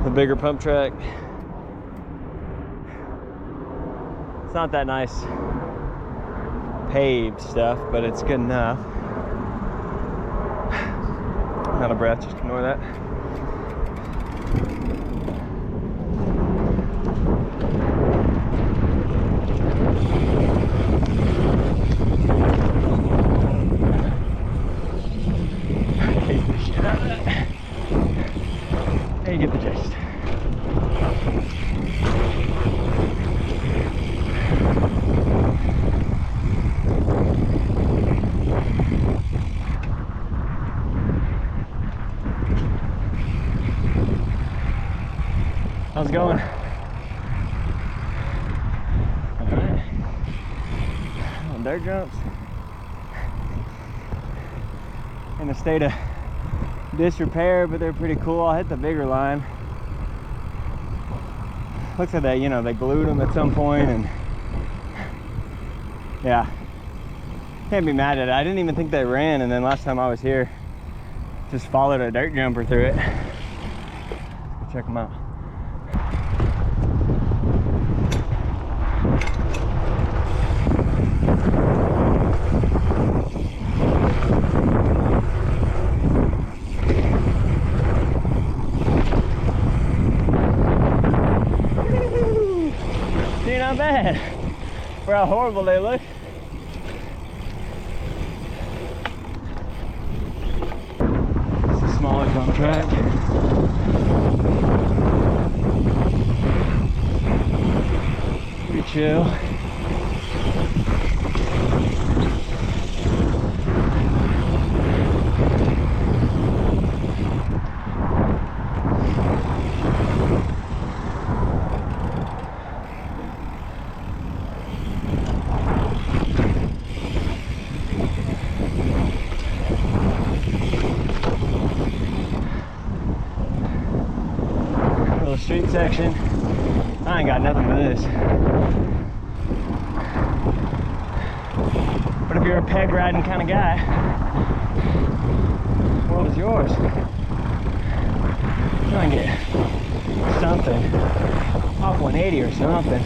the bigger pump track. It's not that nice paved stuff, but it's good enough. I'm out of breath, just ignore that. Take the shit out of that. There you get the gist. How's it going? Alright. Dirt jumps. In a state of disrepair, but they're pretty cool. I'll hit the bigger line. Looks like they, you know, they glued them at some point, and yeah, can't be mad at it. I didn't even think they ran, and then last time I was here, just followed a dirt jumper through it. Let's go check them out. Not bad for how horrible they look. It's a smaller pump track. Pretty chill. Street section. I ain't got nothing for this. But if you're a peg riding kind of guy, the world is yours. Try and get something off 180 or something.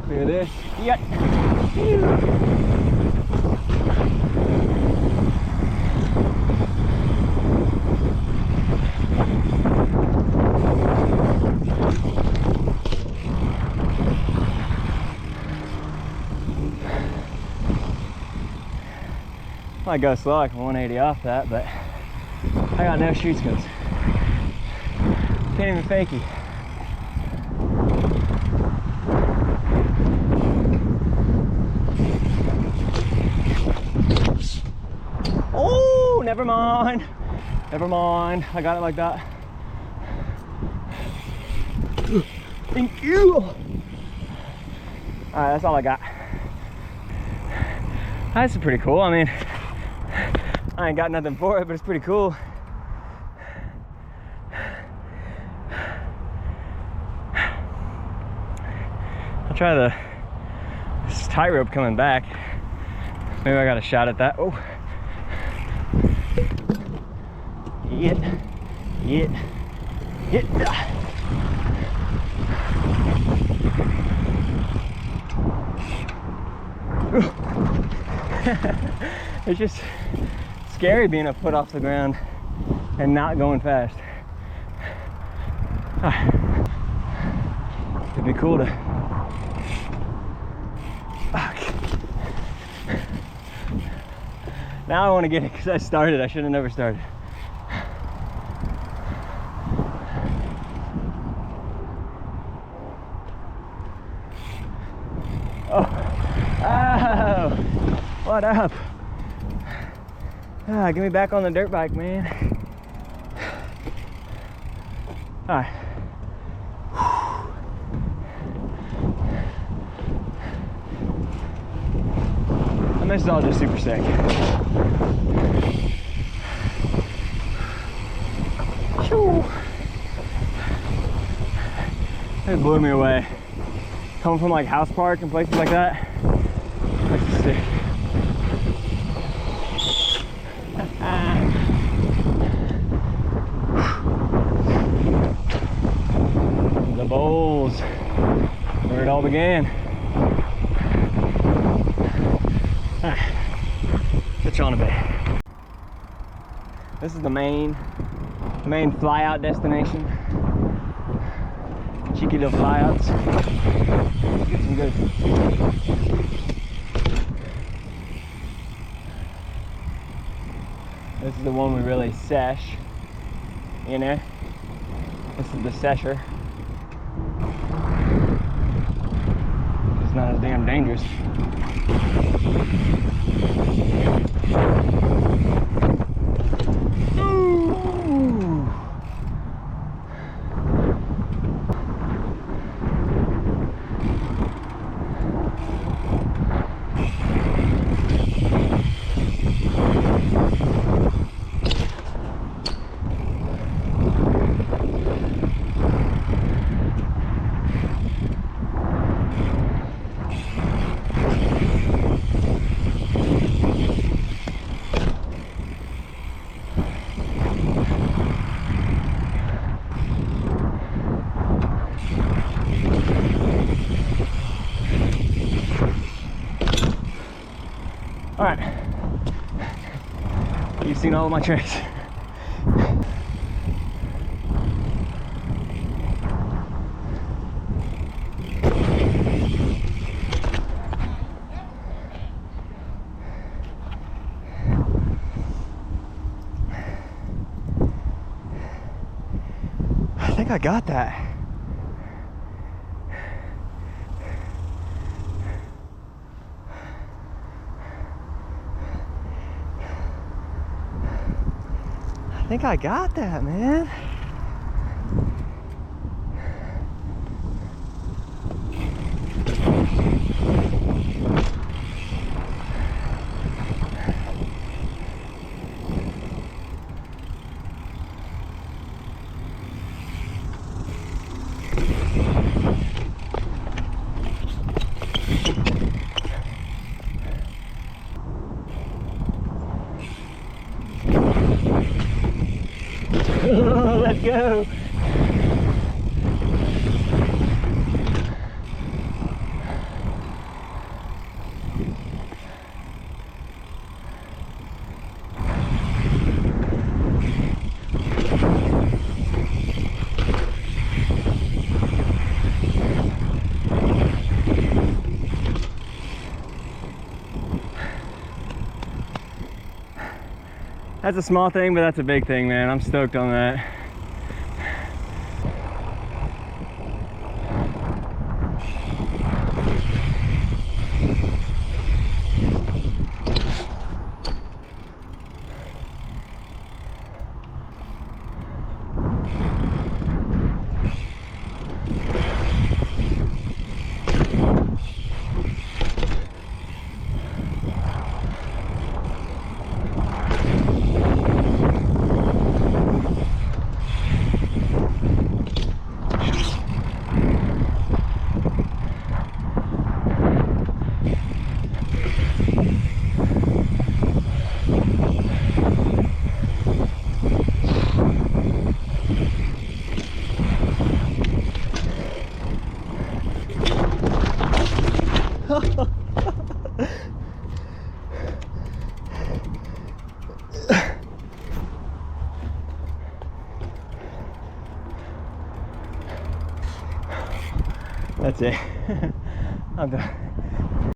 Clear this. Yep. Might go slow like 180 off that, but I got no shoot skills. Can't even fakie. Oh, never mind. Never mind. I got it like that. Thank you. All right, that's all I got. That's pretty cool. I mean, I ain't got nothing for it, but it's pretty cool. I'll try this tightrope coming back. Maybe I got a shot at that. Oh. Yeah. It's just scary being a foot off the ground and not going fast. It'd be cool to now I want to get it because I started. I should have never started. Oh, what up? Get me back on the dirt bike, man. All right. And this is all just super sick. It blew me away. Coming from like House Park and places like that. That's sick. began. Alright, get you on a bit. This is the main fly out destination. Cheeky little fly outs. Get some good. This is the one we really sesh, you know? This is the sesher. It's not as damn dangerous. Ooh. All right, you've seen all of my tricks. I think I got that. I think I got that, man. Let's go. That's a small thing, but that's a big thing, man. I'm stoked on that. That's it. I'm done.